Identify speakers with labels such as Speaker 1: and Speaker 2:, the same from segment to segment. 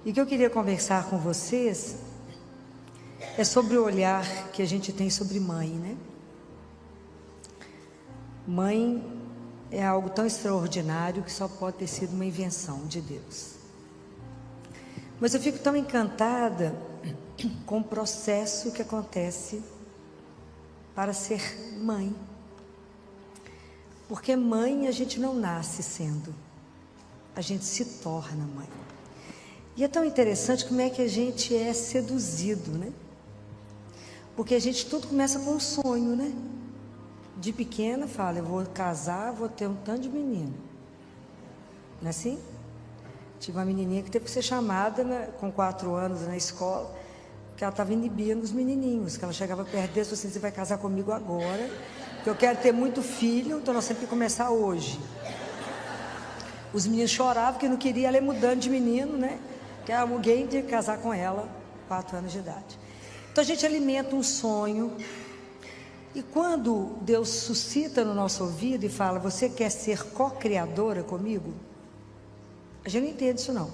Speaker 1: E o que eu queria conversar com vocês é sobre o olhar que a gente tem sobre mãe, né? Mãe é algo tão extraordinário que só pode ter sido uma invenção de Deus. Mas eu fico tão encantada com o processo que acontece para ser mãe. Porque mãe a gente não nasce sendo, a gente se torna mãe. E é tão interessante como é que a gente é seduzido, né? Porque a gente tudo começa com um sonho, né? De pequena fala, eu vou casar, vou ter um tanto de menino. Não é assim? Tive uma menininha que teve que ser chamada com 4 anos na escola, porque ela estava inibindo os menininhos, que ela chegava perto deles e falou assim, você vai casar comigo agora, porque eu quero ter muito filho, então nós temos que começar hoje. Os meninos choravam porque não queria ela ir mudando de menino, né? Que alguém tinha que casar com ela, 4 anos de idade. Então a gente alimenta um sonho, e quando Deus suscita no nosso ouvido e fala, você quer ser co-criadora comigo? A gente não entende isso não.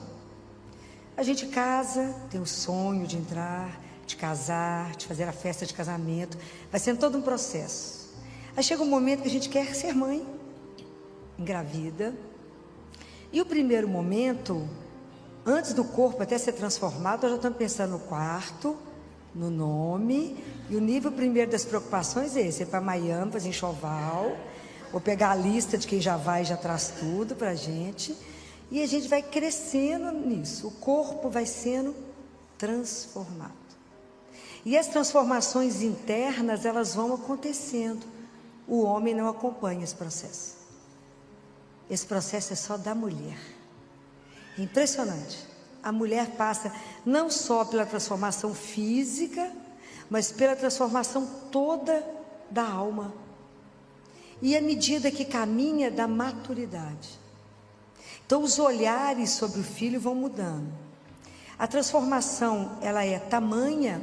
Speaker 1: A gente casa, tem o sonho de entrar, de casar, de fazer a festa de casamento, vai sendo todo um processo. Aí chega um momento que a gente quer ser mãe, engravida, e o primeiro momento, antes do corpo até ser transformado, nós já estamos pensando no quarto, no nome, e o nível primeiro das preocupações é esse, é para Miami, fazer enxoval, vou pegar a lista de quem já vai e já traz tudo para a gente, e a gente vai crescendo nisso, o corpo vai sendo transformado. E as transformações internas, elas vão acontecendo, o homem não acompanha esse processo. Esse processo é só da mulher. Impressionante. A mulher passa não só pela transformação física, mas pela transformação toda da alma. E à medida que caminha da maturidade. Então os olhares sobre o filho vão mudando. A transformação, ela é tamanha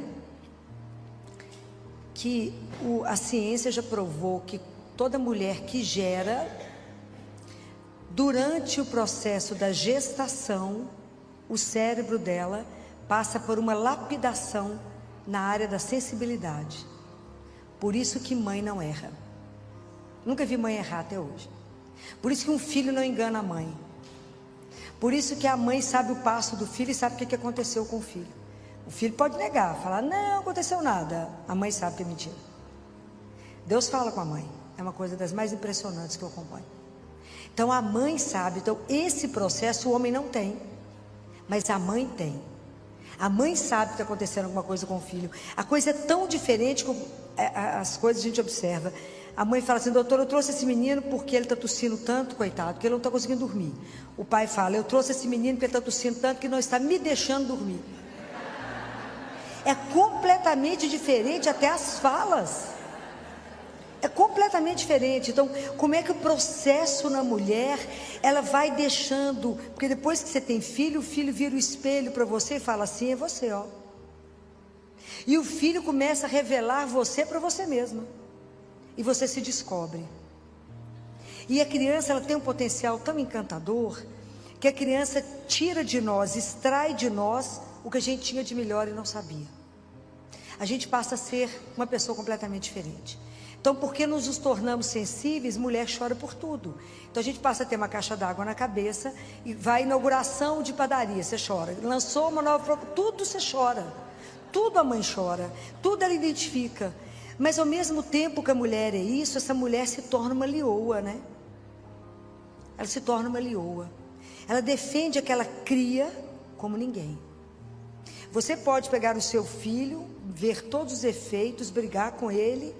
Speaker 1: que a ciência já provou que toda mulher que gera, durante o processo da gestação, o cérebro dela passa por uma lapidação na área da sensibilidade. Por isso que mãe não erra. Nunca vi mãe errar até hoje. Por isso que um filho não engana a mãe. Por isso que a mãe sabe o passo do filho e sabe o que aconteceu com o filho. O filho pode negar, falar, não aconteceu nada. A mãe sabe que é mentira. Deus fala com a mãe. É uma coisa das mais impressionantes que eu acompanho. Então a mãe sabe. Então esse processo o homem não tem. Mas a mãe tem. A mãe sabe que está acontecendo alguma coisa com o filho. A coisa é tão diferente como as coisas a gente observa. A mãe fala assim, doutor, eu trouxe esse menino porque ele está tossindo tanto, coitado, que ele não está conseguindo dormir. O pai fala, eu trouxe esse menino porque ele está tossindo tanto que não está me deixando dormir. É completamente diferente até as falas. É completamente diferente. Então, como é que o processo na mulher, ela vai deixando, porque depois que você tem filho, o filho vira o espelho para você e fala assim, é você, ó. E o filho começa a revelar você para você mesma. E você se descobre. E a criança, ela tem um potencial tão encantador, que a criança tira de nós, extrai de nós o que a gente tinha de melhor e não sabia. A gente passa a ser uma pessoa completamente diferente. Então, porque nos tornamos sensíveis, mulher chora por tudo. Então, a gente passa a ter uma caixa d'água na cabeça e vai à inauguração de padaria, você chora. Lançou uma nova, tudo você chora. Tudo a mãe chora, tudo ela identifica. Mas, ao mesmo tempo que a mulher é isso, essa mulher se torna uma leoa, né? Ela se torna uma leoa. Ela defende aquela cria como ninguém. Você pode pegar o seu filho, ver todos os efeitos, brigar com ele,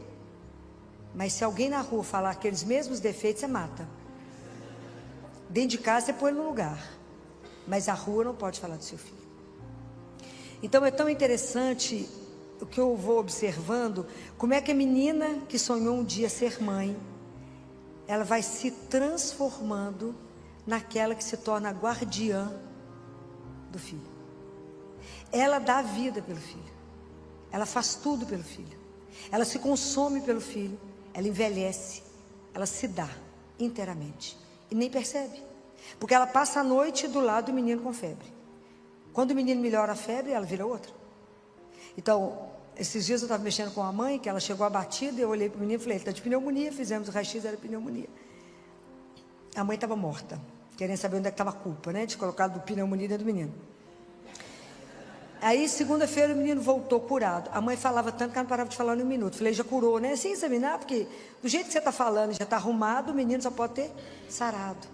Speaker 1: mas se alguém na rua falar aqueles mesmos defeitos, você mata. Dentro de casa você põe no lugar, mas a rua não pode falar do seu filho. Então é tão interessante o que eu vou observando, como é que a menina que sonhou um dia ser mãe, ela vai se transformando naquela que se torna guardiã do filho. Ela dá vida pelo filho, ela faz tudo pelo filho, ela se consome pelo filho, ela envelhece, ela se dá inteiramente e nem percebe, porque ela passa a noite do lado do menino com febre. Quando o menino melhora a febre, ela vira outra. Então, esses dias eu estava mexendo com a mãe, que ela chegou abatida, eu olhei para o menino e falei, ele está de pneumonia, fizemos o raio-x, era pneumonia. A mãe estava morta, querendo saber onde é que estava a culpa, né, de colocar do pneumonia dentro do menino. Aí, segunda-feira, o menino voltou curado. A mãe falava tanto que ela não parava de falar em um minuto. Falei, já curou, né? Sem examinar, porque do jeito que você está falando, já está arrumado, o menino só pode ter sarado.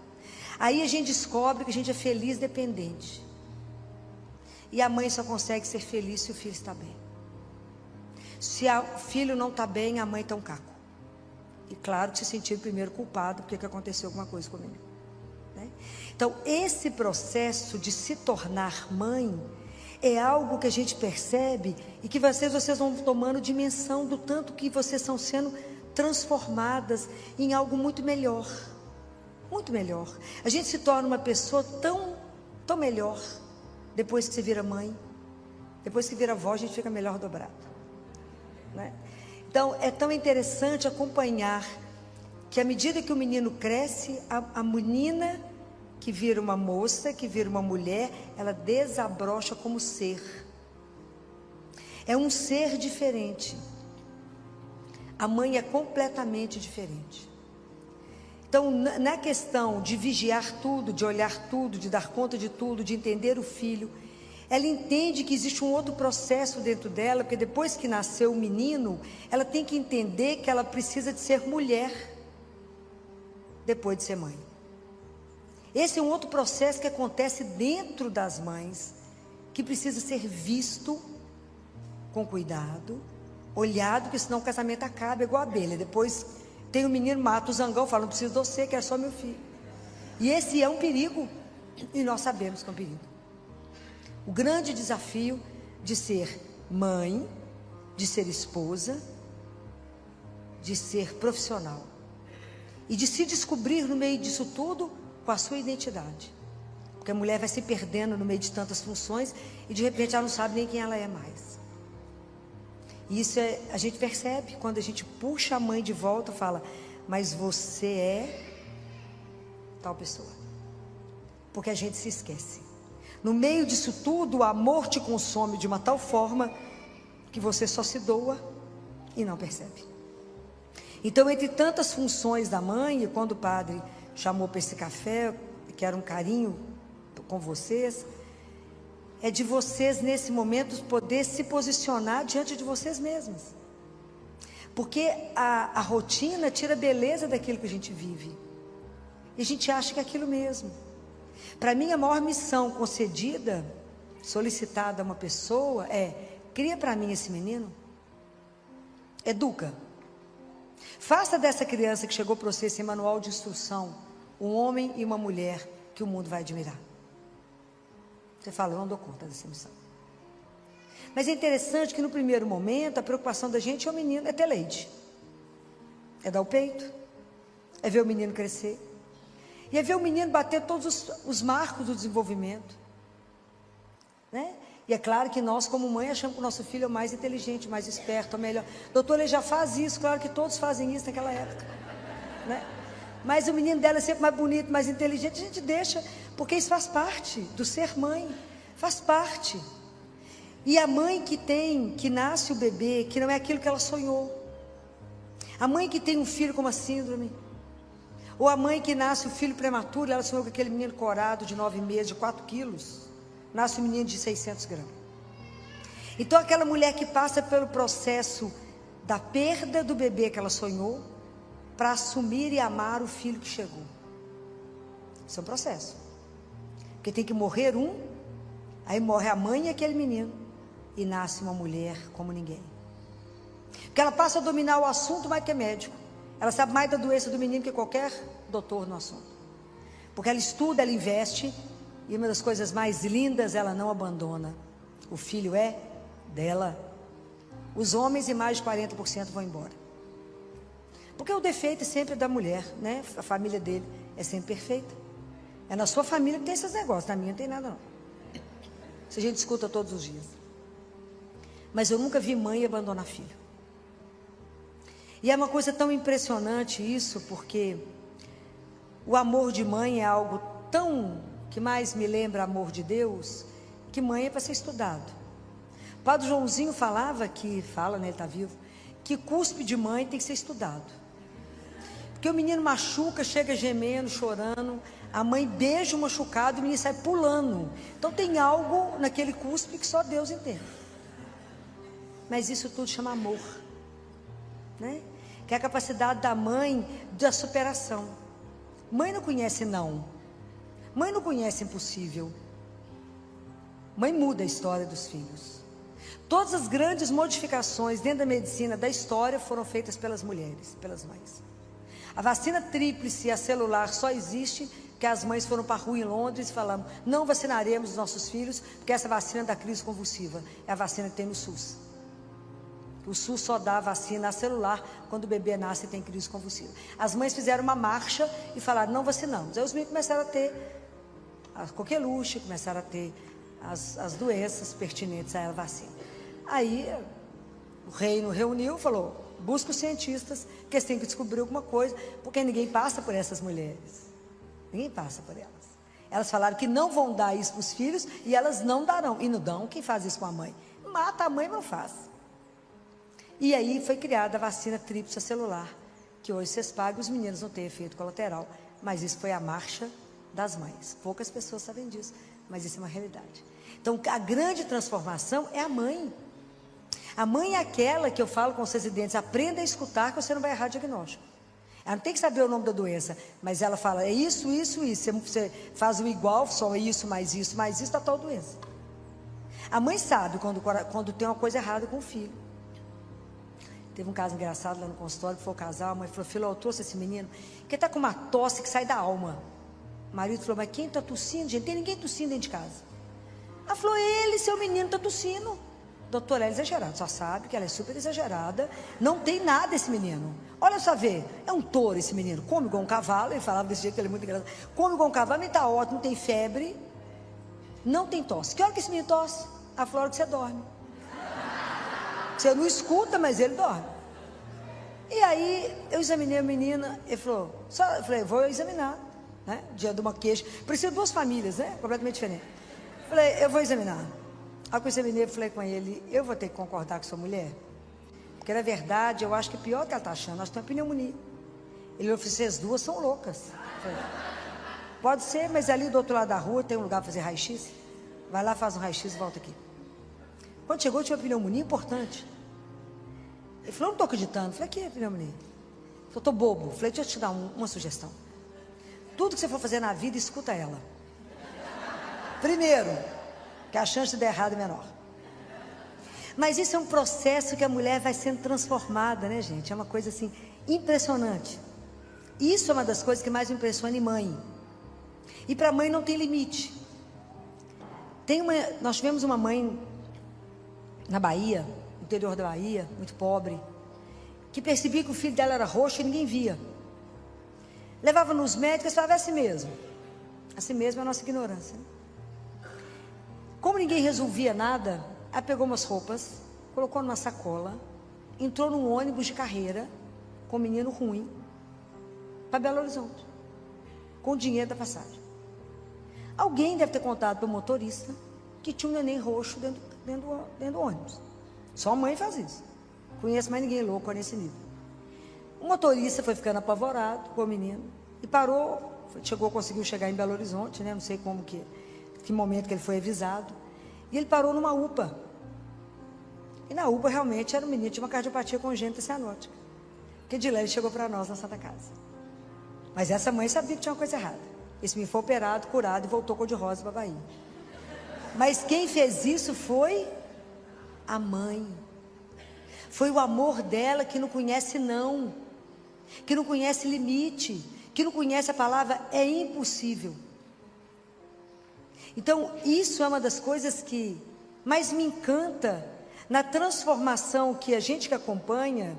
Speaker 1: Aí a gente descobre que a gente é feliz dependente. E a mãe só consegue ser feliz se o filho está bem. Se o filho não está bem, a mãe está um caco. E claro que se sentir o primeiro culpado, porque que aconteceu alguma coisa com o menino, né? Então, esse processo de se tornar mãe é algo que a gente percebe e que vocês vão tomando dimensão do tanto que vocês estão sendo transformadas em algo muito melhor. Muito melhor. A gente se torna uma pessoa tão melhor depois que você vira mãe. Depois que vira avó, a gente fica melhor dobrado, né? Então, é tão interessante acompanhar que à medida que o menino cresce, a menina que vira uma moça, que vira uma mulher, ela desabrocha como ser. É um ser diferente. A mãe é completamente diferente. Então, na questão de vigiar tudo, de olhar tudo, de dar conta de tudo, de entender o filho, ela entende que existe um outro processo dentro dela, porque depois que nasceu o menino, ela tem que entender que ela precisa de ser mulher depois de ser mãe. Esse é um outro processo que acontece dentro das mães, que precisa ser visto com cuidado, olhado, porque senão o casamento acaba igual a abelha. Depois tem o menino, mata o zangão, fala, não preciso de você, quero só meu filho. E esse é um perigo, e nós sabemos que é um perigo. O grande desafio de ser mãe, de ser esposa, de ser profissional, e de se descobrir no meio disso tudo, com a sua identidade. Porque a mulher vai se perdendo no meio de tantas funções e de repente ela não sabe nem quem ela é mais. E isso a gente percebe quando a gente puxa a mãe de volta e fala, mas você é tal pessoa. Porque a gente se esquece. No meio disso tudo, o amor te consome de uma tal forma que você só se doa e não percebe. Então, entre tantas funções da mãe, e quando o padre chamou para esse café, que era um carinho com vocês, é de vocês nesse momento poder se posicionar diante de vocês mesmos, porque a rotina tira a beleza daquilo que a gente vive, e a gente acha que é aquilo mesmo. Para mim, a maior missão concedida, solicitada a uma pessoa é, cria para mim esse menino, educa, faça dessa criança que chegou para você esse manual de instrução, um homem e uma mulher que o mundo vai admirar. Você fala, eu não dou conta dessa missão. Mas é interessante que no primeiro momento, a preocupação da gente é o menino, é ter leite. É dar o peito, é ver o menino crescer, e é ver o menino bater todos os marcos do desenvolvimento, né? E é claro que nós, como mãe, achamos que o nosso filho é o mais inteligente, mais esperto, o melhor. Doutor, ele já faz isso, claro que todos fazem isso naquela época, né? Mas o menino dela é sempre mais bonito, mais inteligente, a gente deixa, porque isso faz parte do ser mãe, faz parte. E a mãe que nasce o bebê, que não é aquilo que ela sonhou, a mãe que tem um filho com uma síndrome, ou a mãe que nasce o filho prematuro, ela sonhou com aquele menino corado de 9 meses, de 4 quilos, nasce um menino de 600 gramas. Então aquela mulher que passa pelo processo da perda do bebê que ela sonhou, para assumir e amar o filho que chegou. Isso é um processo. Porque tem que morrer um, aí morre a mãe e aquele menino, e nasce uma mulher como ninguém. Porque ela passa a dominar o assunto mais que é médico. Ela sabe mais da doença do menino que qualquer doutor no assunto. Porque ela estuda, ela investe, e uma das coisas mais lindas, ela não abandona. O filho é dela. Os homens, e mais de 40% vão embora. Porque o defeito é sempre da mulher, né? A família dele é sempre perfeita. É na sua família que tem esses negócios, na minha não tem nada não. Isso a gente escuta todos os dias. Mas eu nunca vi mãe abandonar filho. E é uma coisa tão impressionante isso, porque o amor de mãe é algo tão, que mais me lembra amor de Deus, que mãe é para ser estudado. O Padre Joãozinho falava fala, né, ele está vivo, que cuspe de mãe tem que ser estudado. Porque o menino machuca, chega gemendo, chorando, a mãe beija o machucado, o menino sai pulando. Então tem algo naquele cuspe que só Deus entende. Mas isso tudo chama amor, né? Que é a capacidade da mãe da superação. Mãe não conhece não. Mãe não conhece impossível. Mãe muda a história dos filhos. Todas as grandes modificações dentro da medicina da história foram feitas pelas mulheres, pelas mães. A vacina tríplice e a celular só existe porque as mães foram para a rua em Londres e falaram: não vacinaremos os nossos filhos porque essa vacina da crise convulsiva é a vacina que tem no SUS. O SUS só dá a vacina celular quando o bebê nasce e tem crise convulsiva. As mães fizeram uma marcha e falaram: não vacinamos. Aí os meninos começaram a ter a coqueluche, começaram a ter as doenças pertinentes à vacina. Aí o reino reuniu e falou: busca os cientistas, que eles têm que descobrir alguma coisa, porque ninguém passa por essas mulheres. Ninguém passa por elas. Elas falaram que não vão dar isso para os filhos e elas não darão. E não dão, quem faz isso com a mãe? Mata a mãe, mas não faz. E aí foi criada a vacina tríplice celular, que hoje vocês pagam, os meninos não têm efeito colateral, mas isso foi a marcha das mães. Poucas pessoas sabem disso, mas isso é uma realidade. Então a grande transformação é a mãe. A mãe é aquela que eu falo com os residentes: aprenda a escutar que você não vai errar diagnóstico. Ela não tem que saber o nome da doença, mas ela fala: é isso, isso, isso. Você faz o igual, só isso, mais isso, está tal doença. A mãe sabe quando tem uma coisa errada com o filho. Teve um caso engraçado lá no consultório, que foi o casal, a mãe falou: filho, eu trouxe esse menino, que está com uma tosse que sai da alma. O marido falou: mas quem está tossindo, gente? Tem ninguém tossindo dentro de casa. Ela falou: ele, seu menino, está tossindo. Doutora, ela é exagerada, só sabe que ela é super exagerada, não tem nada esse menino. Olha só, vê, é um touro esse menino, come igual um cavalo. Ele falava desse jeito, ele é muito engraçado. Come igual um cavalo, mas está ótimo, não tem febre, não tem tosse. Que hora que esse menino tosse? A hora que você dorme. Você não escuta, mas ele dorme. E aí eu examinei a menina. Ele falou: eu falei: vou examinar, né? Dia de uma queixa. Precisa de duas famílias, né? Completamente diferente. Falei: eu vou examinar. Aí que eu examinei, eu falei com ele: eu vou ter que concordar com sua mulher, porque na verdade eu acho que pior que ela está achando, nós temos pneumonia. Ele falou: vocês duas são loucas. Falei: pode ser, mas ali do outro lado da rua tem um lugar para fazer raio-x. Vai lá, faz um raio-x e volta aqui. Quando chegou, tinha uma pneumonia importante. Ele falou: não estou acreditando. Eu falei: que é pneumonia? Ele falou: estou bobo. Eu falei: deixa eu te dar uma sugestão. Tudo que você for fazer na vida, escuta ela. Primeiro, que a chance de dar errado é menor. Mas isso é um processo que a mulher vai sendo transformada, né, gente? É uma coisa assim, impressionante. Isso é uma das coisas que mais me impressiona em mãe. E para mãe não tem limite. Nós tivemos uma mãe na Bahia, no interior da Bahia, muito pobre, que percebia que o filho dela era roxo e ninguém via. Levava nos médicos e falava: é assim mesmo. Assim mesmo é a nossa ignorância. Como ninguém resolvia nada, ela pegou umas roupas, colocou numa sacola, entrou num ônibus de carreira, com um menino ruim, para Belo Horizonte, com o dinheiro da passagem. Alguém deve ter contado para o motorista que tinha um neném roxo dentro do ônibus. Só a mãe faz isso. Conheço mais ninguém louco nesse nível. O motorista foi ficando apavorado com o menino e parou, conseguiu chegar em Belo Horizonte, né? Não sei que momento que ele foi avisado. E ele parou numa UPA. E na UPA realmente era um menino, tinha uma cardiopatia congênita cianótica. Que de lá ele chegou para nós na Santa Casa. Mas essa mãe sabia que tinha uma coisa errada. Esse menino foi operado, curado e voltou cor-de-rosa para a Bahia. Mas quem fez isso foi a mãe. Foi o amor dela, que não conhece não, que não conhece limite, que não conhece a palavra é impossível. Então isso é uma das coisas que mais me encanta na transformação que a gente que acompanha,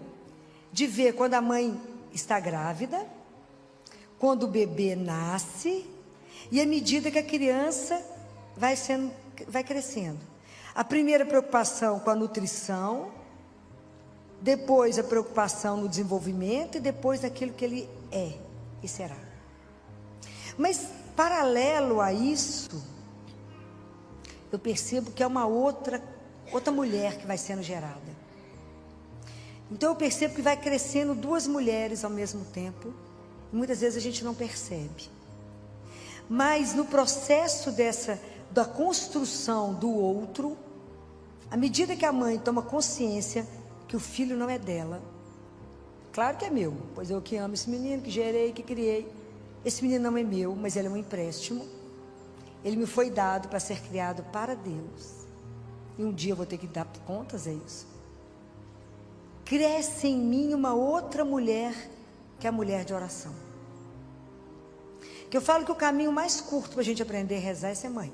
Speaker 1: de ver quando a mãe está grávida, quando o bebê nasce, e à medida que a criança vai crescendo. A primeira preocupação com a nutrição, depois a preocupação no desenvolvimento e depois daquilo que ele é e será. Mas paralelo a isso, eu percebo que é uma outra mulher que vai sendo gerada. Então eu percebo que vai crescendo duas mulheres ao mesmo tempo. E muitas vezes a gente não percebe. Mas no processo da construção do outro, à medida que a mãe toma consciência que o filho não é dela, claro que é meu, pois eu que amo esse menino, que gerei, que criei. Esse menino não é meu, mas ele é um empréstimo. Ele me foi dado para ser criado para Deus. E um dia eu vou ter que dar contas a isso. Cresce em mim uma outra mulher, que é a mulher de oração. Que eu falo que o caminho mais curto para a gente aprender a rezar é ser mãe.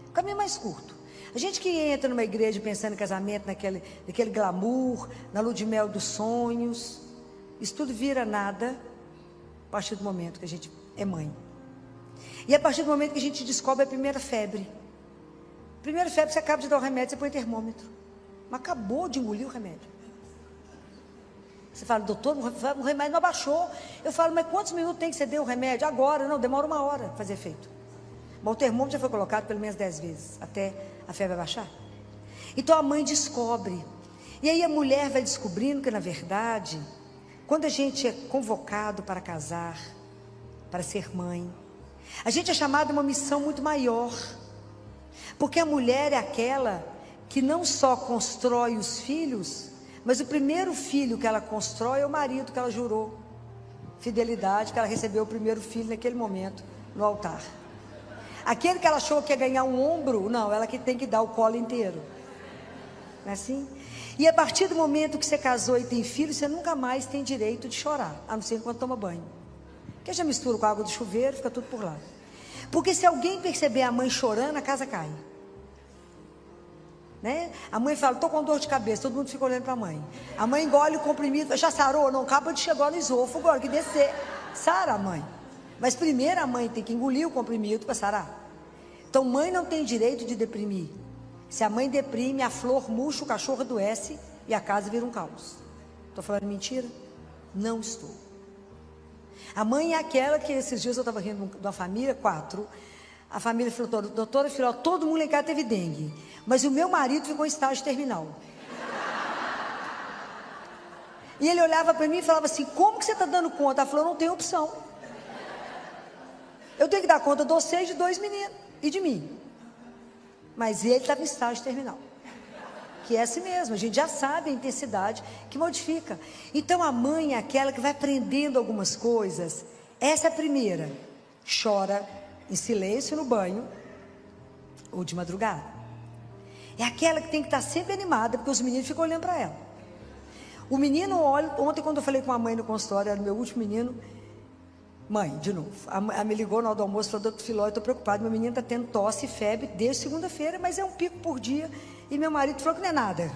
Speaker 1: O caminho mais curto. A gente que entra numa igreja pensando em casamento, naquele glamour, na lua de mel dos sonhos, isso tudo vira nada a partir do momento que a gente é mãe. E a partir do momento que a gente descobre a primeira febre. Primeira febre, você acaba de dar o remédio, você põe termômetro. Mas acabou de engolir o remédio. Você fala, doutor, o remédio não abaixou. Eu falo, mas quantos minutos tem que você deu o remédio? Agora, não, demora 1 hora para fazer efeito. Bom, o termômetro já foi colocado pelo menos 10 vezes, até a febre abaixar. Então a mãe descobre. E aí a mulher vai descobrindo que, na verdade, quando a gente é convocado para casar, para ser mãe, a gente é chamado a uma missão muito maior. Porque a mulher é aquela que não só constrói os filhos, mas o primeiro filho que ela constrói é o marido que ela jurou fidelidade, que ela recebeu o primeiro filho naquele momento, no altar. Aquele que ela achou que ia ganhar um ombro, não, ela que tem que dar o colo inteiro. Não é assim? E a partir do momento que você casou e tem filho, você nunca mais tem direito de chorar, a não ser enquanto toma banho. Porque já mistura com a água do chuveiro, fica tudo por lá. Porque se alguém perceber a mãe chorando, a casa cai. Né? A mãe fala, estou com dor de cabeça, todo mundo fica olhando para a mãe. A mãe engole o comprimido, já sarou? Não, acaba de chegar no esôfago, agora que descer. Sara a mãe. Mas primeiro a mãe tem que engolir o comprimido para sarar. Então mãe não tem direito de deprimir. Se a mãe deprime, a flor murcha, o cachorro adoece e a casa vira um caos. Estou falando mentira? Não estou. A mãe é aquela que esses dias eu estava rindo de uma família, 4. A família falou, doutora, filho, todo mundo em casa teve dengue, mas o meu marido ficou em estágio terminal. E ele olhava para mim e falava assim, como que você está dando conta? Ela falou, não tem opção. Eu tenho que dar conta de vocês, de 2 meninos e de mim. Mas ele estava em estágio terminal. Que é assim mesmo, a gente já sabe a intensidade que modifica. Então a mãe é aquela que vai aprendendo algumas coisas. Essa é a primeira. Chora em silêncio no banho ou de madrugada. É aquela que tem que estar sempre animada, porque os meninos ficam olhando para ela. O menino olha, ontem quando eu falei com a mãe no consultório, era o meu último menino, mãe, de novo, a me ligou na hora do almoço, falou, doutor Filó, eu estou preocupado, meu menino está tendo tosse e febre desde segunda-feira, mas é um pico por dia, e meu marido falou que não é nada.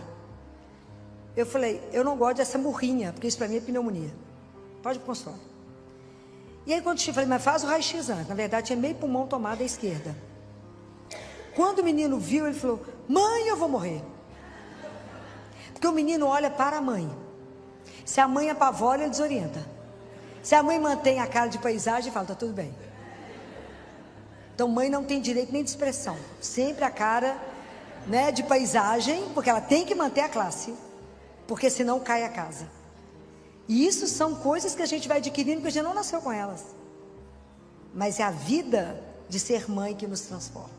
Speaker 1: Eu falei, eu não gosto dessa murrinha, porque isso para mim é pneumonia, pode ir para o consultório. E aí quando eu falei, mas faz o raio-x antes, na verdade tinha meio pulmão tomado à esquerda. Quando o menino viu, ele falou, mãe, eu vou morrer. Porque o menino olha para a mãe, se a mãe apavora, ele desorienta. Se a mãe mantém a cara de paisagem, fala, tá tudo bem. Então mãe não tem direito nem de expressão, sempre a cara, né, de paisagem, porque ela tem que manter a classe, porque senão cai a casa. E isso são coisas que a gente vai adquirindo, porque a gente não nasceu com elas. Mas é a vida de ser mãe que nos transforma.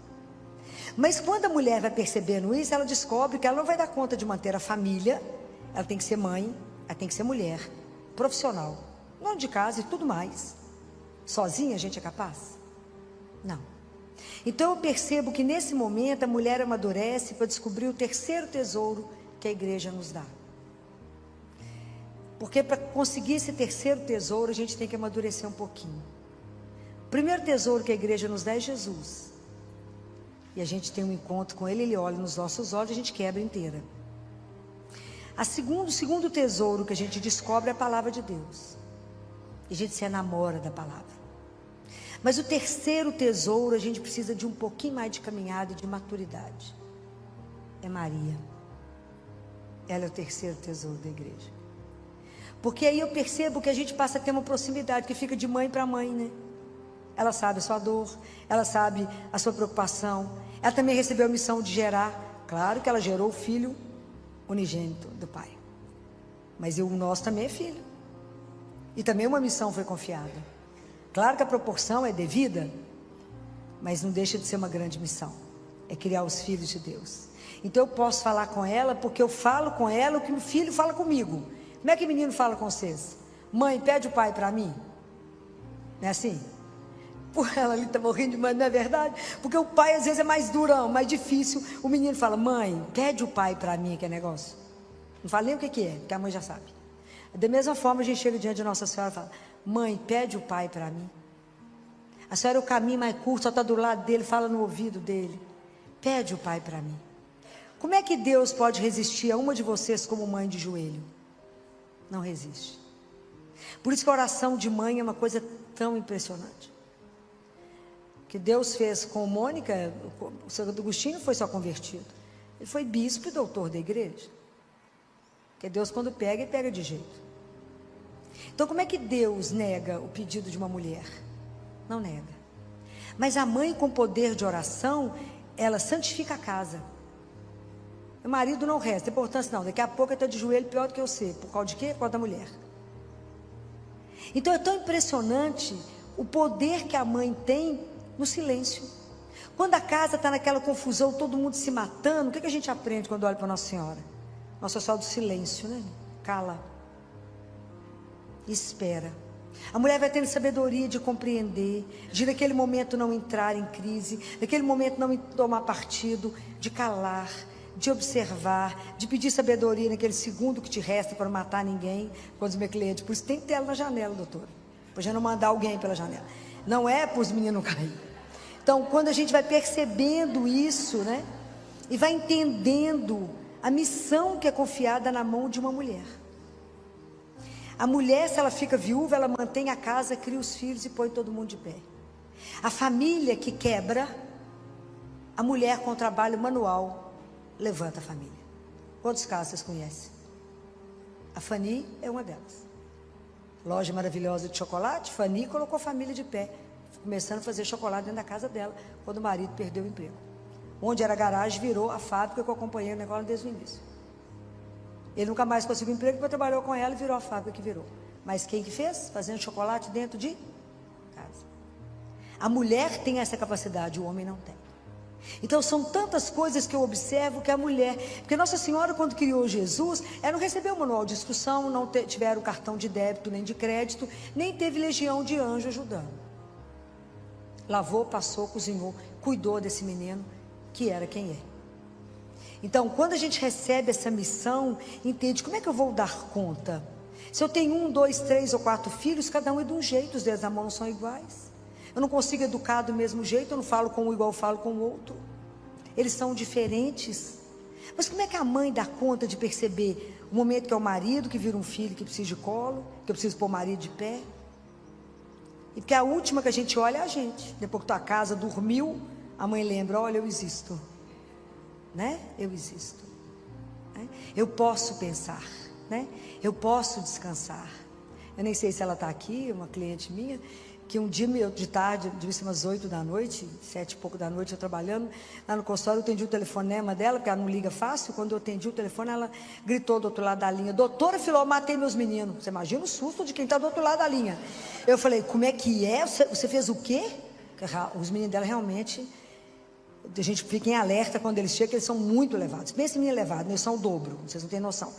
Speaker 1: Mas quando a mulher vai percebendo isso, ela descobre que ela não vai dar conta de manter a família, ela tem que ser mãe, ela tem que ser mulher, profissional, dona de casa e tudo mais. Sozinha a gente é capaz? Não. Então eu percebo que nesse momento a mulher amadurece para descobrir o terceiro tesouro que a igreja nos dá. Porque para conseguir esse terceiro tesouro a gente tem que amadurecer um pouquinho. O primeiro tesouro que a igreja nos dá é Jesus. E a gente tem um encontro com Ele, Ele olha nos nossos olhos e a gente quebra inteira. O segundo tesouro que a gente descobre é a palavra de Deus. E a gente se enamora da palavra. Mas o terceiro tesouro, a gente precisa de um pouquinho mais de caminhada e de maturidade. É Maria. Ela é o terceiro tesouro da igreja. Porque aí eu percebo que a gente passa a ter uma proximidade, que fica de mãe para mãe, né? ela sabe a sua dor, ela sabe a sua preocupação. Ela também recebeu a missão de gerar. Claro que ela gerou o filho unigênito do Pai, mas o nosso também é filho, e também uma missão foi confiada. Claro que a proporção é devida, mas não deixa de ser uma grande missão, é criar os filhos de Deus. Então eu posso falar com ela, porque eu falo com ela o que o filho fala comigo. Como é que o menino fala com vocês? Mãe, pede o pai para mim. Não é assim? Por ela ali está morrendo de mãe, não é verdade? Porque o pai às vezes é mais durão, mais difícil. O menino fala, mãe, pede o pai para mim, que é negócio. Não fala nem o que é, porque a mãe já sabe. Da mesma forma a gente chega diante de Nossa Senhora e fala, mãe, pede o pai para mim. A senhora é o caminho mais curto, só está do lado dele, fala no ouvido dele. Pede o pai para mim. Como é que Deus pode resistir a uma de vocês como mãe de joelho? Não resiste. Por isso que a oração de mãe é uma coisa tão impressionante. O que Deus fez com Mônica, o Santo Agostinho foi só convertido. Ele foi bispo e doutor da igreja. Porque Deus, quando pega, ele pega de jeito. Então, como é que Deus nega o pedido de uma mulher? Não nega. Mas a mãe, com poder de oração, ela santifica a casa. O marido não resta importância, não. Daqui a pouco ele está de joelho pior do que eu sei. Por causa de quê? Por causa da mulher. Então é tão impressionante o poder que a mãe tem no silêncio. Quando a casa está naquela confusão, todo mundo se matando, o que a gente aprende quando olha para Nossa Senhora? Nossa Senhora do silêncio, né? Cala. Espera. A mulher vai tendo sabedoria de compreender, de naquele momento não entrar em crise, naquele momento não tomar partido, de calar, de observar, de pedir sabedoria naquele segundo que te resta para não matar ninguém. Quando os meus clientes, por isso tem tela na janela, doutora, para já não mandar alguém pela janela. Não é para os meninos caírem. Então, quando a gente vai percebendo isso, né, e vai entendendo a missão que é confiada na mão de uma mulher. A mulher, se ela fica viúva, ela mantém a casa, cria os filhos e põe todo mundo de pé. A família que quebra, a mulher com trabalho manual levanta a família. Quantos casos vocês conhecem? A Fanny é uma delas. Loja maravilhosa de chocolate, Fanny colocou a família de pé, começando a fazer chocolate dentro da casa dela, quando o marido perdeu o emprego. Onde era a garagem, virou a fábrica que eu acompanhei o negócio desde o início. Ele nunca mais conseguiu emprego, depois trabalhou com ela e virou a fábrica que virou. Mas quem que fez? Fazendo chocolate dentro de casa. A mulher tem essa capacidade, o homem não tem. Então são tantas coisas que eu observo que a mulher, porque Nossa Senhora, quando criou Jesus, ela não recebeu o manual de instrução, não tiveram cartão de débito nem de crédito, nem teve legião de anjo ajudando. Lavou, passou, cozinhou, cuidou desse menino que era quem é. Então, quando a gente recebe essa missão, entende, como é que eu vou dar conta? Se eu tenho 1, 2, 3 ou 4 filhos, cada um é de um jeito, os dedos da mão não são iguais. Eu não consigo educar do mesmo jeito, eu não falo com um igual eu falo com o outro. Eles são diferentes. Mas como é que a mãe dá conta de perceber o momento que é o marido que vira um filho que precisa de colo, que eu preciso pôr o marido de pé? E porque a última que a gente olha é a gente. Depois que tua casa dormiu, a mãe lembra, olha, eu existo. Né? Eu existo, né? Eu posso pensar, né? Eu posso descansar. Eu nem sei se ela está aqui, uma cliente minha, que um dia de tarde, devia ser umas 8 da noite, 7 e pouco da noite, eu trabalhando lá no consultório, eu atendi o telefonema dela, porque ela não liga fácil. Quando eu atendi o telefone, ela gritou do outro lado da linha, doutora Filó, matei meus meninos. Você imagina o susto de quem está do outro lado da linha. Eu falei, como é que é? Você fez o quê? Os meninos dela realmente... A gente fica em alerta quando eles chegam, eles são muito levados. Pensa em mim elevado, eles são o dobro, vocês não têm noção.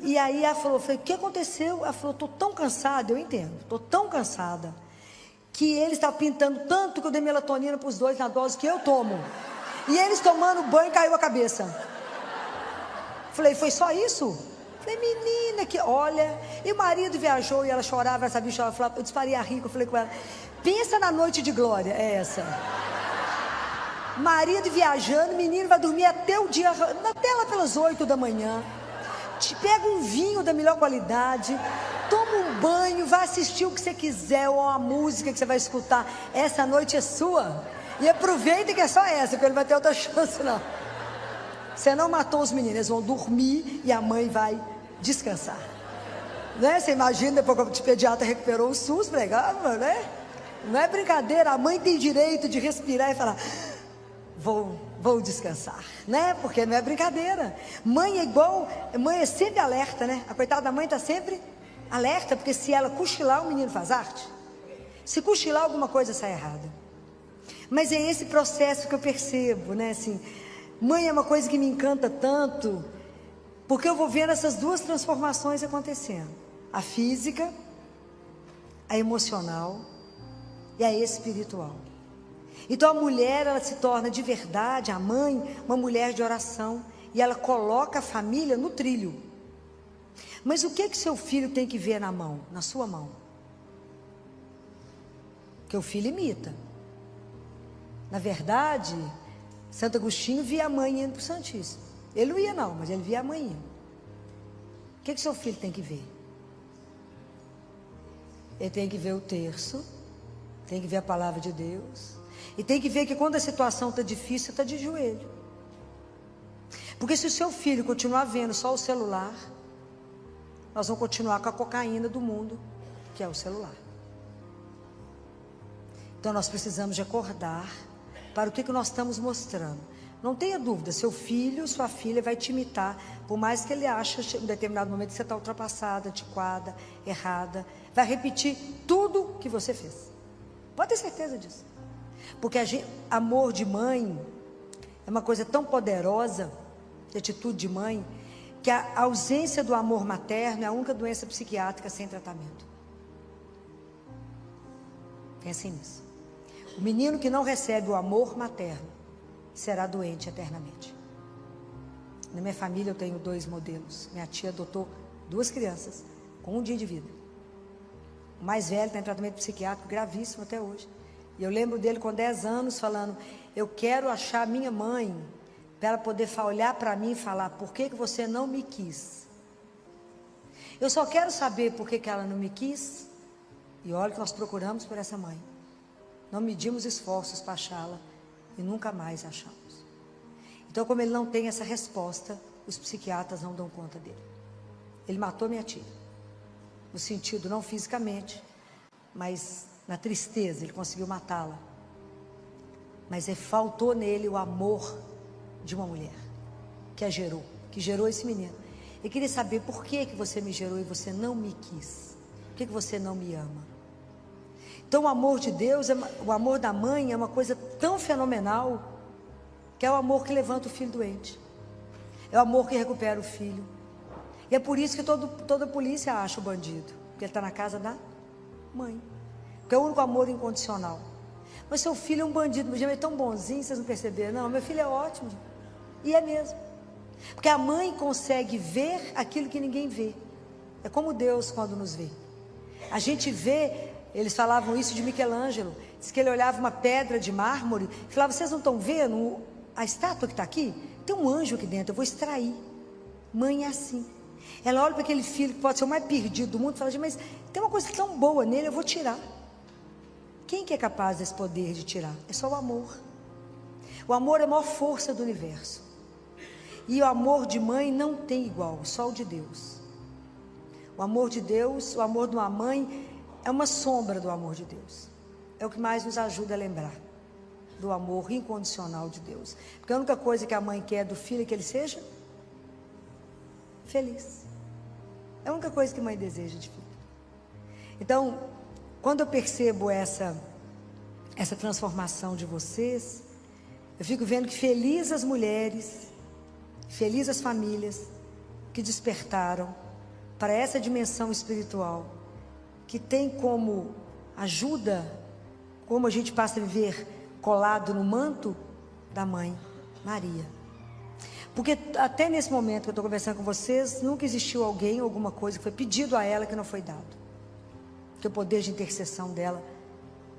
Speaker 1: E aí ela falou, eu falei, o que aconteceu? Ela falou, estou tão cansada, eu entendo, estou tão cansada, que eles estavam pintando tanto que eu dei melatonina para os dois na dose que eu tomo. E eles tomando banho, caiu a cabeça. Falei, foi só isso? Falei, menina, que olha. E o marido viajou e ela chorava, ela sabia chorar, ela falava, eu disparei a rir, eu falei com ela, pensa na noite de glória, é essa. Marido viajando, menino vai dormir até o dia, até lá pelas 8 da manhã. Te pega um vinho da melhor qualidade, toma um banho, vai assistir o que você quiser, ou a música que você vai escutar. Essa noite é sua. E aproveita que é só essa, porque ele não vai ter outra chance, não. Você não matou os meninos, eles vão dormir e a mãe vai descansar. Né? Você imagina, depois que o pediatra recuperou o SUS, pregava, né? Não é brincadeira, a mãe tem direito de respirar e falar, vou descansar, né? Porque não é brincadeira. Mãe é sempre alerta, né? A coitada da mãe está sempre alerta, porque se ela cochilar, o menino faz arte. Se cochilar, alguma coisa sai errada. Mas é esse processo que eu percebo, né? Assim, mãe é uma coisa que me encanta tanto, porque eu vou vendo essas duas transformações acontecendo. A física, a emocional e a espiritual. Então a mulher, ela se torna de verdade, a mãe, uma mulher de oração, e ela coloca a família no trilho. Mas o que seu filho tem que ver na mão, na sua mão? Que o filho imita. Na verdade, Santo Agostinho via a mãe indo para o Santíssimo. Ele não ia não, mas ele via a mãe indo. O que seu filho tem que ver? Ele tem que ver o terço, tem que ver a palavra de Deus, e tem que ver que quando a situação está difícil, você está de joelho. Porque se o seu filho continuar vendo só o celular, nós vamos continuar com a cocaína do mundo, que é o celular. Então nós precisamos de acordar para o que nós estamos mostrando. Não tenha dúvida, seu filho, sua filha vai te imitar, por mais que ele ache em determinado momento que você está ultrapassada, antiquada, errada, vai repetir tudo que você fez. Pode ter certeza disso. Porque amor de mãe é uma coisa tão poderosa, de atitude de mãe, que a ausência do amor materno é a única doença psiquiátrica sem tratamento. Pensem nisso. O menino que não recebe o amor materno será doente eternamente. Na minha família eu tenho 2 modelos. Minha tia adotou 2 crianças com 1 dia de vida. O mais velho está em tratamento psiquiátrico gravíssimo até hoje. E eu lembro dele com 10 anos falando, eu quero achar minha mãe para ela poder olhar para mim e falar, por que você não me quis? Eu só quero saber por que ela não me quis. E olha que nós procuramos por essa mãe. Não medimos esforços para achá-la e nunca mais achamos. Então, como ele não tem essa resposta, os psiquiatras não dão conta dele. Ele matou minha tia, no sentido não fisicamente, mas na tristeza, ele conseguiu matá-la. Mas faltou nele o amor de uma mulher que gerou esse menino. Eu queria saber por que você me gerou e você não me quis. Por que você não me ama? Então o amor de Deus, o amor da mãe é uma coisa tão fenomenal, que é o amor que levanta o filho doente. É o amor que recupera o filho. E é por isso que toda polícia acha o bandido, porque ele está na casa da mãe. Porque é o único amor incondicional. Mas seu filho é um bandido, ele é tão bonzinho, vocês não perceberam? Não, meu filho é ótimo. E é mesmo. Porque a mãe consegue ver aquilo que ninguém vê. É como Deus quando nos vê. A gente vê, eles falavam isso de Michelangelo, diz que ele olhava uma pedra de mármore e falava, vocês não estão vendo a estátua que está aqui? Tem um anjo aqui dentro, eu vou extrair. Mãe é assim. Ela olha para aquele filho que pode ser o mais perdido do mundo e fala, mas tem uma coisa tão boa nele, eu vou tirar. Quem que é capaz desse poder de tirar? É só o amor. O amor é a maior força do universo. E o amor de mãe não tem igual, só o de Deus. O amor de Deus, o amor de uma mãe é uma sombra do amor de Deus. É o que mais nos ajuda a lembrar do amor incondicional de Deus. Porque a única coisa que a mãe quer do filho é que ele seja feliz. É a única coisa que a mãe deseja de filho. Então, quando eu percebo essa transformação de vocês, eu fico vendo que felizes as mulheres, felizes as famílias que despertaram para essa dimensão espiritual, que tem como ajuda, como a gente passa a viver colado no manto da mãe, Maria. Porque até nesse momento que eu estou conversando com vocês, nunca existiu alguém, alguma coisa que foi pedido a ela que não foi dado. Porque o poder de intercessão dela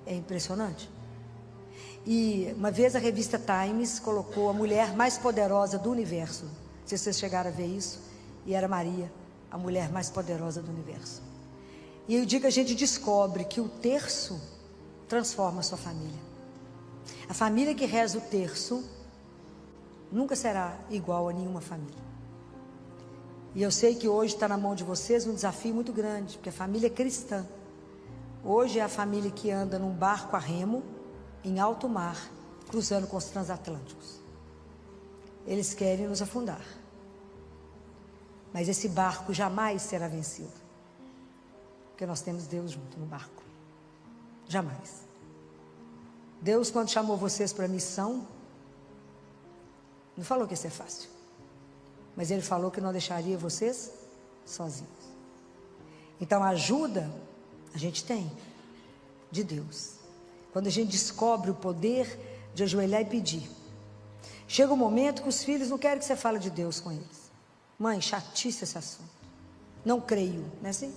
Speaker 1: é impressionante. E uma vez a revista Times colocou a mulher mais poderosa do universo. Não sei se vocês chegaram a ver isso. E era Maria, a mulher mais poderosa do universo. E o dia que a gente descobre que o terço transforma a sua família. A família que reza o terço nunca será igual a nenhuma família. E eu sei que hoje está na mão de vocês um desafio muito grande, porque a família cristã Hoje é a família que anda num barco a remo, em alto mar, cruzando com os transatlânticos. Eles querem nos afundar. Mas esse barco jamais será vencido. Porque nós temos Deus junto no barco. Jamais. Deus, quando chamou vocês para a missão, não falou que ia ser fácil. Mas Ele falou que não deixaria vocês sozinhos. Então, a ajuda a gente tem de Deus. Quando a gente descobre o poder de ajoelhar e pedir. Chega um momento que os filhos não querem que você fale de Deus com eles. Mãe, chatice esse assunto. Não creio, não é assim?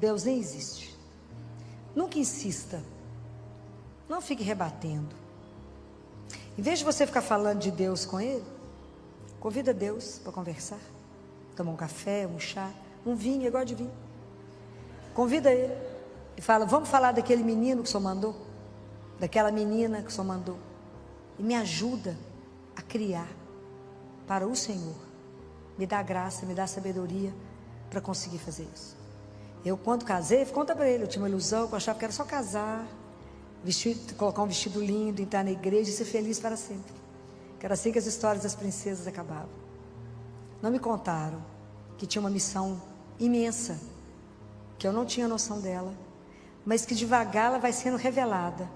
Speaker 1: Deus nem existe. Nunca insista. Não fique rebatendo. Em vez de você ficar falando de Deus com ele, convida Deus para conversar. Tomar um café, um chá, um vinho, eu gosto de vinho. Convida ele e fala, vamos falar daquele menino que o Senhor mandou? Daquela menina que o Senhor mandou? E me ajuda a criar para o Senhor. Me dá graça, me dá sabedoria para conseguir fazer isso. Eu, quando casei, conta para ele, eu tinha uma ilusão, eu achava que era só casar, colocar um vestido lindo, entrar na igreja e ser feliz para sempre. Que era assim que as histórias das princesas acabavam. Não me contaram que tinha uma missão imensa, que eu não tinha noção dela, mas que devagar ela vai sendo revelada.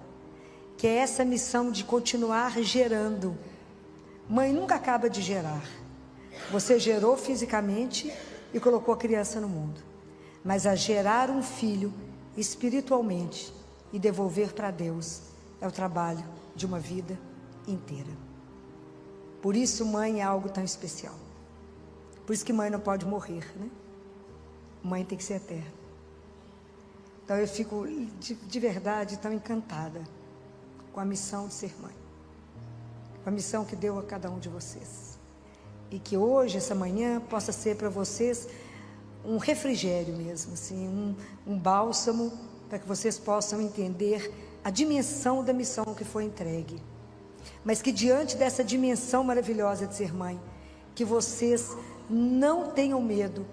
Speaker 1: Que é essa missão de continuar gerando. Mãe nunca acaba de gerar. Você gerou fisicamente e colocou a criança no mundo. Mas a gerar um filho espiritualmente e devolver para Deus é o trabalho de uma vida inteira. Por isso mãe é algo tão especial. Por isso que mãe não pode morrer, né? Mãe tem que ser eterna. Então eu fico de verdade tão encantada com a missão de ser mãe. Com a missão que deu a cada um de vocês. E que hoje, essa manhã, possa ser para vocês um refrigério mesmo, assim, um bálsamo, para que vocês possam entender a dimensão da missão que foi entregue. Mas que diante dessa dimensão maravilhosa de ser mãe, que vocês não tenham medo